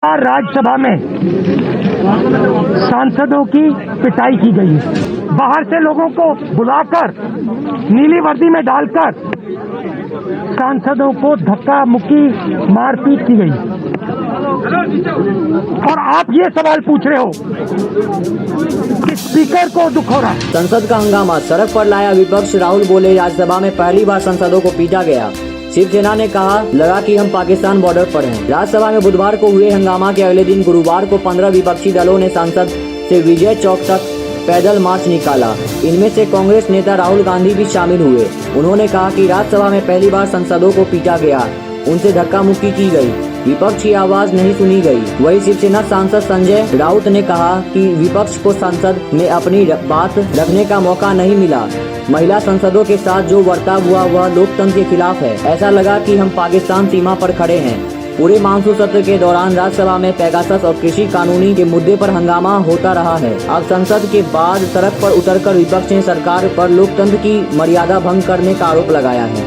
राज्यसभा में सांसदों की पिटाई की गई। बाहर से लोगों को बुलाकर नीली वर्दी में डालकर सांसदों को धक्का मुक्की मारपीट की गई। और आप ये सवाल पूछ रहे हो कि स्पीकर को दुख हो रहा है। संसद का हंगामा, सड़क पर लाया विपक्ष। राहुल बोले, राज्यसभा में पहली बार सांसदों को पीटा गया। शिवसेना ने कहा, लगा कि हम पाकिस्तान बॉर्डर पर हैं। राज्यसभा में बुधवार को हुए हंगामा के अगले दिन गुरुवार को 15 विपक्षी दलों ने संसद से विजय चौक तक पैदल मार्च निकाला। इनमें से कांग्रेस नेता राहुल गांधी भी शामिल हुए। उन्होंने कहा कि राज्यसभा में पहली बार सांसदों को पीटा गया, उनसे धक्का मुक्की की गई, विपक्ष की आवाज नहीं सुनी गई। वहीं शिवसेना सांसद संजय राउत ने कहा कि विपक्ष को संसद में अपनी बात रखने का मौका नहीं मिला। महिला सांसदों के साथ जो बर्ताव हुआ वह लोकतंत्र के खिलाफ है। ऐसा लगा कि हम पाकिस्तान सीमा पर खड़े हैं। पूरे मानसून सत्र के दौरान राज्यसभा में पेगासस और कृषि कानूनी के मुद्दे पर हंगामा होता रहा है। अब संसद के बाद सड़क पर उतरकर विपक्ष ने सरकार पर लोकतंत्र की मर्यादा भंग करने का आरोप लगाया है।